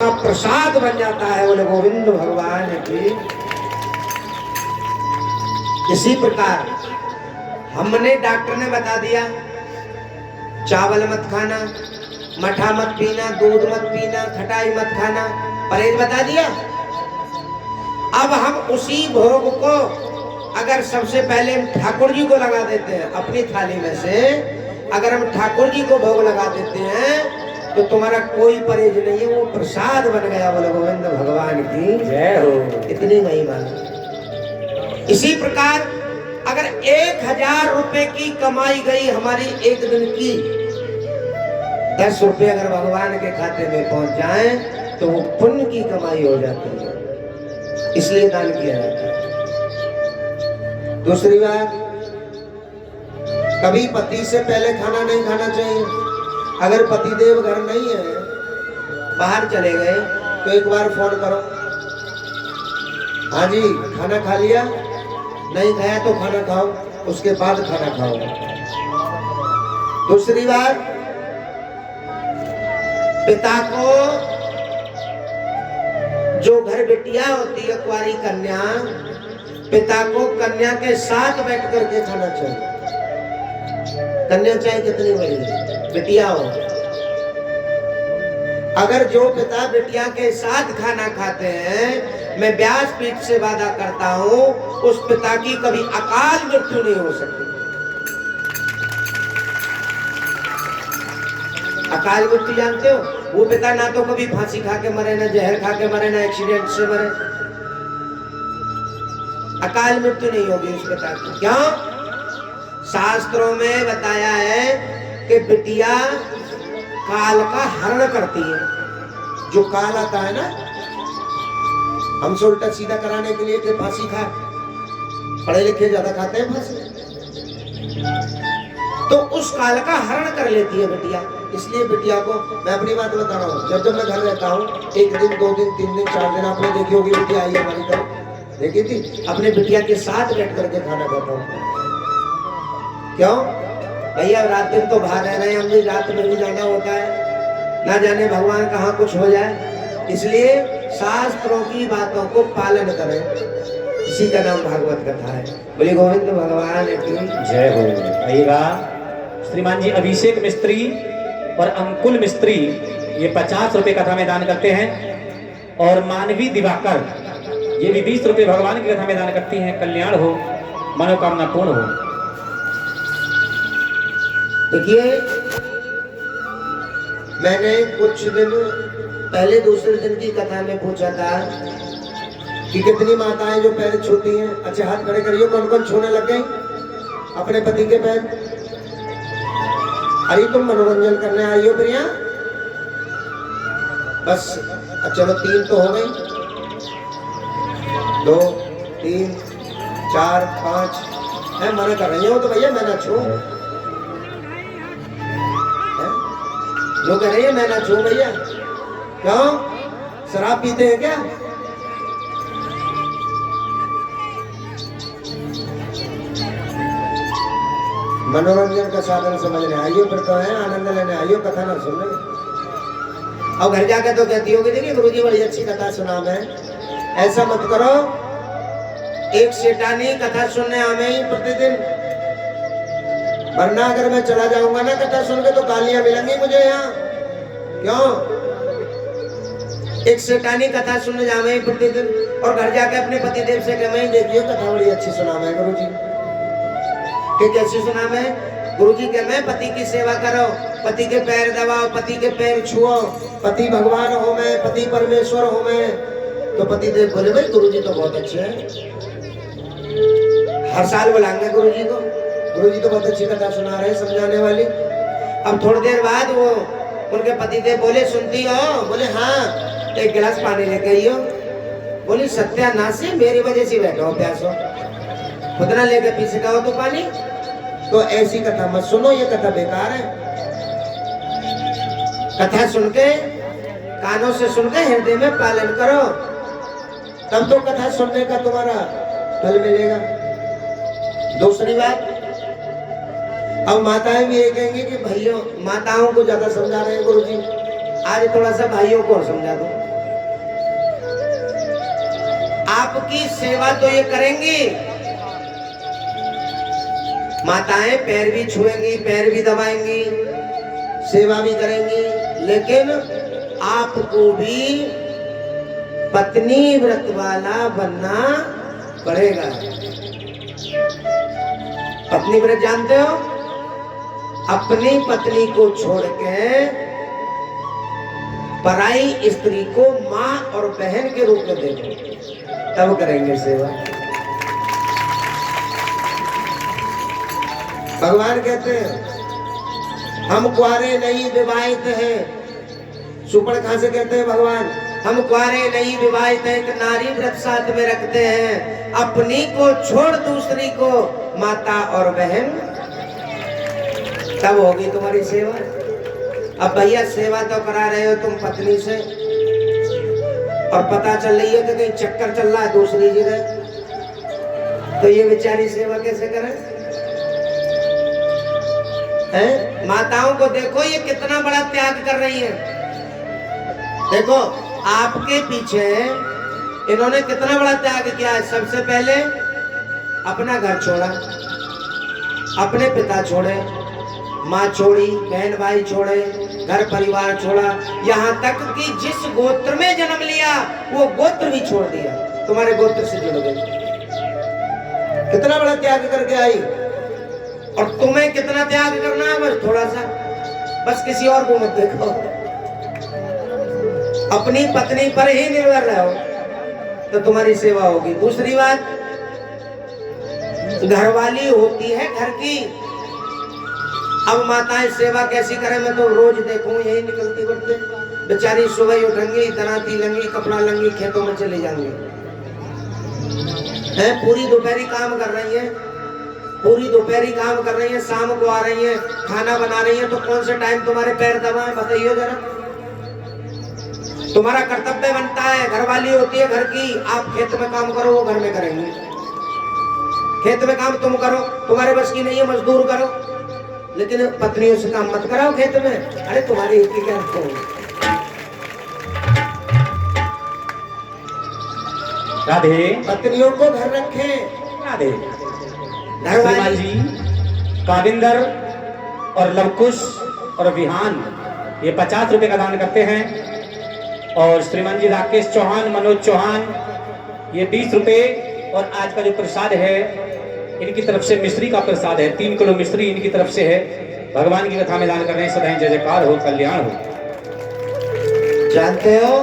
प्रसाद बन जाता है। बोले गोविंद भगवान की। इसी प्रकार हमने डॉक्टर ने बता दिया चावल मत खाना, मठा मत पीना, दूध मत पीना, खटाई मत खाना, परहेज बता दिया। अब हम उसी भोग को अगर सबसे पहले हम ठाकुर जी को लगा देते हैं अपनी थाली में से, अगर हम ठाकुर जी को भोग लगा देते हैं तो तुम्हारा कोई परहेज नहीं है, वो प्रसाद बन गया। बोले गोविंद भगवान की जय हो। इतनी महिमा। इसी प्रकार अगर 1000 रुपए की कमाई गई हमारी एक दिन की, 10 रुपए अगर भगवान के खाते में पहुंच जाए तो वो पुण्य की कमाई हो जाती है, इसलिए दान किया जाता है। दूसरी बात, कभी पति से पहले खाना नहीं खाना चाहिए। अगर पतिदेव घर नहीं है, बाहर चले गए, तो एक बार फोन करो, हाँ जी खाना खा लिया, नहीं खाया तो खाना खाओ, उसके बाद खाना खाओ। दूसरी बात, पिता को जो घर बेटिया होती है कुंवारी कन्या, पिता को कन्या के साथ बैठ करके खाना चाहिए। कन्या चाहे कितनी बड़ी बिटिया हो, अगर जो पिता बिटिया के साथ खाना खाते हैं, मैं व्यासपीठ से वादा करता हूं उस पिता की कभी अकाल मृत्यु नहीं हो सकती। अकाल मृत्यु जानते हो? वो पिता ना तो कभी फांसी खा के मरे, ना जहर खा के मरे, ना एक्सीडेंट से मरे। अकाल मृत्यु नहीं होगी उस पिता की। क्यों? शास्त्रों में बताया है कि बिटिया काल का हरण करती है। जो काल आता है ना, हमसे उल्टा सीधा कराने के लिए कि फांसी खा, पढ़े लिखे ज्यादा खाते हैं फांसी, तो उस काल का हरण कर लेती है बिटिया। इसलिए बिटिया को, मैं अपनी बात बता रहा हूँ, जब मैं घर रहता हूँ, 1 दिन 2 दिन 3 दिन 4 दिन आपने देखी होगी बिटिया आई हमारी तरफ, देखी थी, अपने बिटिया के साथ बैठ करके खाना खाता हूँ। क्यों भैया? रात दिन तो बाहर रह रहे हैं हम भी, रात में भी जाना होता है, ना जाने भगवान कहाँ कुछ हो जाए, इसलिए शास्त्रों की बातों को पालन करें। इसी का नाम भागवत कथा है। बोले गोविंद भगवान की जय हो। आइएगा श्रीमान जी अभिषेक मिस्त्री और अंकुल मिस्त्री ये 50 रुपए कथा में दान करते हैं, और मानवी दिवाकर ये भी 20 रुपए भगवान की कथा में दान करती हैं। कल्याण हो, मनोकामना पूर्ण हो। देखिए, मैंने कुछ दिन पहले दूसरे दिन की कथा में पूछा था कि कितनी माताएं जो पैर छूती हैं। अच्छे हाथ खड़े करिए, कौन कौन छूने लग गए अपने पति के पैर? अरे तुम मनोरंजन करने आई हो प्रिया? बस चलो 3 तो हो गई, 2 3 4 5 है। मना कर रही हो तो भैया मैं ना छू, जो कह रही है मैं ना छू भैया। क्यों? शराब पीते हैं क्या? मनोरंजन का साधन समझने आइयो, फिर तो है आनंद लेने आइयो, कथा ना सुन रहे। और घर जाकर तो कहती होगी देखिए गुरुजी बड़ी अच्छी कथा सुना मैं। ऐसा मत करो, एक सेठानी कथा सुनने आवे ही प्रतिदिन, वरना अगर मैं चला जाऊंगा ना कथा सुन के तो गालियां मिलेंगी मुझे यहाँ। क्यों? एक सेठानी कथा सुनने जावे ही प्रतिदिन, और घर जाके अपने पतिदेव से कहे मैं देखिए कथा बड़ी अच्छी सुना मैं गुरुजी। कि कैसे सुना मैं? गुरुजी के मैं पति की सेवा करो, पति के पैर दबाओ, पति के पैर छुओ, पति भगवान हो मैं, पति परमेश्वर हो मैं। तो पतिदेव बोले भाई गुरुजी तो बहुत अच्छे हैं, हर साल बुलाएंगे गुरुजी को, गुरुजी तो बहुत अच्छी कथा सुना रहे हैं समझाने वाली। अब थोड़ी देर बाद वो उनके पतिदेव बोले सुनती हो? बोले हाँ। 1 गिलास पानी लेके आइयो। बोली सत्यानाशी, मेरी वजह से बैठो हो प्यासो, खुद ना लेके पी सका हो तो पानी। तो ऐसी कथा मत सुनो, ये कथा बेकार है। कथा सुन के, कानों से सुन के हृदय में पालन करो, तब तो कथा सुनने का तुम्हारा फल मिलेगा। दूसरी बात, अब माताएं भी ये कहेंगी कि भाइयों, माताओं को ज्यादा समझा रहे हैं गुरुजी, आज थोड़ा सा भाइयों को समझा दो। आपकी सेवा तो ये करेंगी, माताएं पैर भी छुएंगी, पैर भी दबाएंगी, सेवा भी करेंगी, लेकिन आपको भी पत्नी व्रत वाला बनना पड़ेगा। पत्नी व्रत जानते हो? अपनी पत्नी को छोड़ के पराई स्त्री को माँ और बहन के रूप में देखो, तब करेंगे सेवा। भगवान कहते हैं हम कुआरे नहीं विवाहित हैं। सुपड़ कहां से कहते हैं भगवान? हम कुआरे नहीं विवाहित हैं, एक नारी व्रत साथ में रखते हैं, अपनी को छोड़ दूसरी को माता और बहन, तब होगी तुम्हारी सेवा। अब भैया सेवा तो करा रहे हो तुम पत्नी से, और पता चल रही है कि कहीं चक्कर चल रहा है दूसरी जगह, तो ये बेचारी सेवा कैसे करे? हैं? माताओं को देखो ये कितना बड़ा त्याग कर रही है। देखो आपके पीछे इन्होंने कितना बड़ा त्याग किया है। सबसे पहले अपना घर छोड़ा, अपने पिता छोड़े, माँ छोड़ी, बहन भाई छोड़े, घर परिवार छोड़ा, यहाँ तक कि जिस गोत्र में जन्म लिया वो गोत्र भी छोड़ दिया, तुम्हारे गोत्र से जुड़ गई। कितना बड़ा त्याग करके आई। और तुम्हें कितना त्याग करना है? बस थोड़ा सा, बस किसी और को मत देखो, अपनी पत्नी पर ही निर्भर रहो, तो तुम्हारी सेवा होगी। दूसरी बात, घरवाली होती है घर की। अब माताएं सेवा कैसी करें? मैं तो रोज देखूं यही निकलती बढ़ते बेचारी सुबह उठेंगी, दराती लंगी, कपड़ा लंगी, खेतों में चली जाएंगी, है पूरी दोपहरी काम कर रही है, पूरी दोपहरी काम कर रही है, शाम को आ रही है, खाना बना रही है, तो कौन सा टाइम तुम्हारे पैर दबाए? बताइए जरा। तुम्हारा कर्तव्य बनता है, घरवाली होती है घर की, आप खेत में काम करो, वो घर में करेंगे। खेत में काम तुम करो, तुम्हारे बस की नहीं है, मजदूर करो, लेकिन पत्नियों से काम मत कराओ खेत में। अरे तुम्हारी हित की क्या राधे। पत्नियों को घर रखे। राधे। श्रीमान जी काविंदर और लवकुश और विहान ये 50 रुपए का दान करते हैं, और श्रीमान जी राकेश चौहान, मनोज चौहान ये 20 रुपए, और आज का जो प्रसाद है इनकी तरफ से मिश्री का प्रसाद है, 3 किलो मिश्री इनकी तरफ से है। भगवान की कथा में दान कर रहे हैं। सदैव जय जयकार हो, कल्याण हो। जानते हो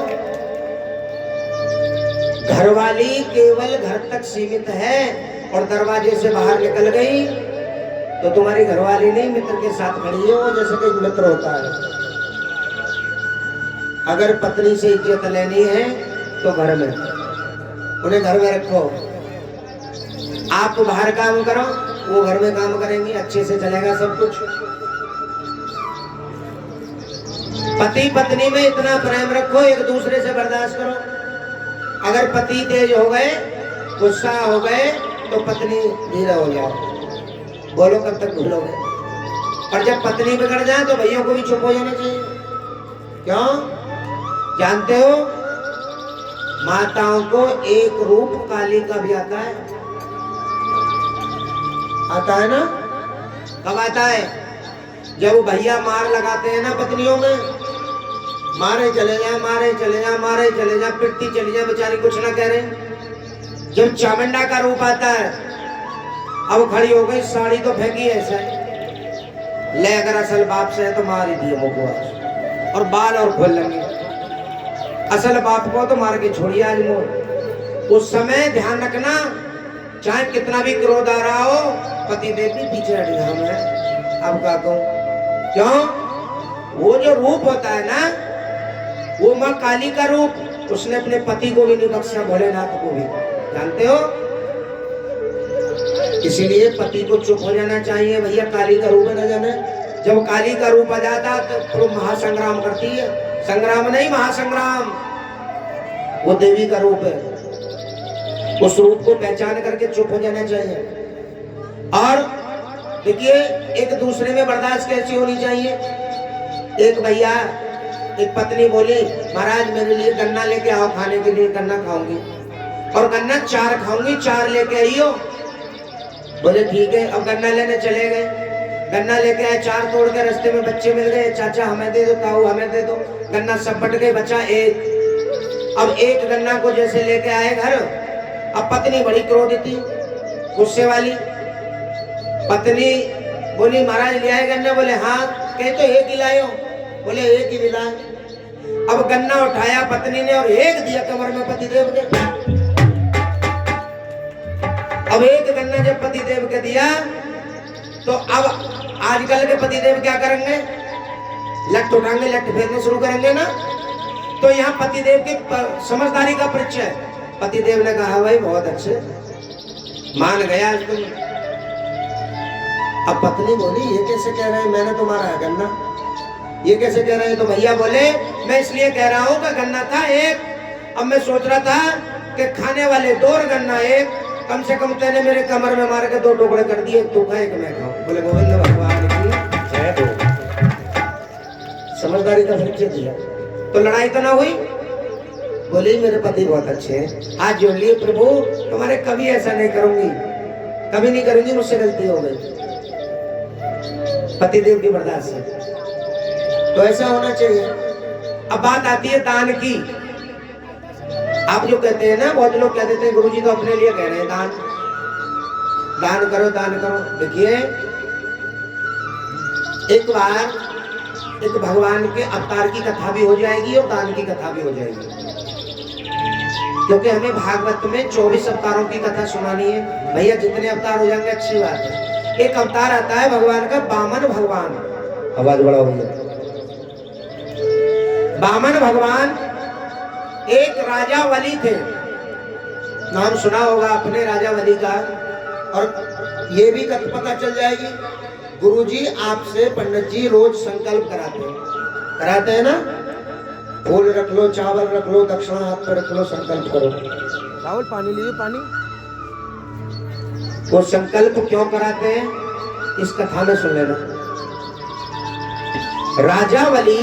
घरवाली केवल घर तक सीमित है, और दरवाजे से बाहर निकल गई तो तुम्हारी घरवाली नहीं मित्र के साथ खड़ी है, वो जैसे कोई मित्र होता है। अगर पत्नी से इज्जत लेनी है तो घर में, उन्हें घर में रखो। आप बाहर काम करो, वो घर में काम करेंगी, अच्छे से चलेगा सब कुछ। पति पत्नी में इतना प्रेम रखो, एक दूसरे से बर्दाश्त करो। अगर पति तेज हो गए, गुस्सा हो गए, तो पत्नी धीरे हो जाओ, बोलो कब तक भूलोगे। और जब पत्नी बिगड़ जाए तो भैया को भी चुप हो जाना चाहिए। क्यों? जानते हो माताओं को एक रूप काली का भी आता है, आता है ना? कब आता है? जब भैया मार लगाते हैं ना पत्नियों में, मारे चले जाए, मारे चले जाए, मारे चले जाए, पिटती चली जाए, बेचारी कुछ ना कह रहे। जब चामुंडा का रूप आता है, अब खड़ी हो गई, साड़ी तो फेंकी ऐसे, ले अगर असल बाप से है तो मार ही दिए मुकुआ, और बाल और खोल लेंगे। असल बाप को तो मार के छोड़िए आज मोर। उस समय ध्यान रखना, चाहे कितना भी क्रोध आ रहा हो, पति देव भी पीछे हट गया है। अब क्या कहूं? क्यों? वो जो रूप होता है ना, वो माँ काली का रूप, उसने अपने पति को भी नहीं बख्शा, भोलेनाथ को भी। जानते हो? इसीलिए पति को चुप हो जाना चाहिए, भैया काली का रूप न जाने। जब काली का रूप आ जाता तो महासंग्राम करती है। संग्राम नहीं, महासंग्राम। वो देवी का रूप है, उस रूप को पहचान करके चुप हो जाना चाहिए। और देखिए एक दूसरे में बर्दाश्त कैसी होनी चाहिए। एक भैया, एक पत्नी बोली, महाराज मेरे लिए गन्ना लेके आओ, खाने के लिए गन्ना खाऊंगी। और गन्ना 4 खाऊंगी, 4 लेके आई हो। बोले ठीक है। अब गन्ना लेने चले गए, गन्ना लेके आए, 4 तोड़ के रास्ते में बच्चे मिल गए, चाचा हमें दे दो, ताऊ हमें दे दो। गन्ना सब बट गए, बचा एक। अब एक गन्ना को जैसे लेके आए घर, अब पत्नी बड़ी क्रोधित थी, गुस्से वाली। पत्नी बोली महाराज ले आए गन्ना? बोले हाँ। कहे तो एक ही लाए हो? बोले एक ही मिला। अब गन्ना उठाया पत्नी ने और एक दिया कमर में पतिदेव के। अब एक गन्ना जब पतिदेव के दिया तो अब आजकल के पतिदेव क्या करेंगे? लट उठाएंगे, लट फेरने शुरू करेंगे ना। तो यहाँ पतिदेव की समझदारी का परिचय। पतिदेव ने कहा भाई बहुत अच्छे, मान गया तुम। अब पत्नी बोली ये कैसे कह रहे हैं, मैंने तुम्हारा है गन्ना, ये कैसे कह रहे हैं? तो भैया बोले मैं इसलिए कह रहा हूं कि गन्ना था एक, अब मैं सोच रहा था कि खाने वाले 2 और गन्ना एक, कम से कम तेने मेरे कमर में मार के 2 टुकड़े कर दिए, तू खा एक मैं खाऊं। बोले गोविंद भगवान की जय हो। समझदारी का परिचय दिया तो लड़ाई तो ना हुई। बोले मेरे पति बहुत अच्छे हैं, हाथ जोड़ लिए प्रभु तुम्हारे कभी ऐसा नहीं करूंगी, कभी नहीं करूंगी, मुझसे गलती हो गई। पतिदेव की बर्दाश्त है तो ऐसा होना चाहिए। अब बात आती है दान की। आप जो कहते हैं ना, बहुत लोग कह देते हैं गुरुजी तो अपने लिए कह रहे हैं दान, दान करो दान करो। देखिए एक बार एक भगवान के अवतार की कथा भी हो जाएगी और दान की कथा भी हो जाएगी, क्योंकि हमें भागवत में 24 अवतारों की कथा सुनानी है। भैया जितने अवतार हो जाएंगे अच्छी बात है। एक अवतार आता है भगवान का वामन भगवान, आवाज बड़ा भैया। वामन भगवान एक राजा वली थे, नाम सुना होगा अपने राजा वली का। और ये भी पता चल जाएगी, गुरुजी आपसे पंडित जी रोज संकल्प कराते हैं ना, फूल रख लो, चावल रख लो, दक्षिणा हाथ पर रख लो, संकल्प करो। राहुल पानी लीजिए, पानी। वो संकल्प क्यों कराते हैं इस कथा में सुन लेना। राजा वली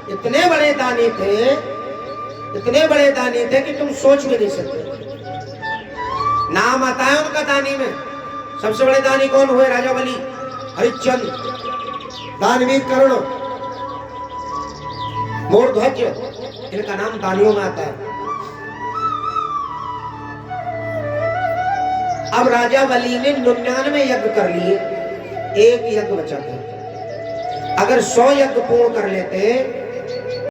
इतने बड़े दानी थे, इतने बड़े दानी थे कि तुम सोच भी नहीं सकते। नाम आता है उनका दानी में। सबसे बड़े दानी कौन हुए? राजा वली, हरिश्चंद्र, दानवीर कर्ण, मूर्धध्वज, इनका नाम दानियों में आता है। अब राजा वली ने 99 यज्ञ कर लिए, एक यज्ञ बचा था। अगर 100 यज्ञ पूर्ण कर लेते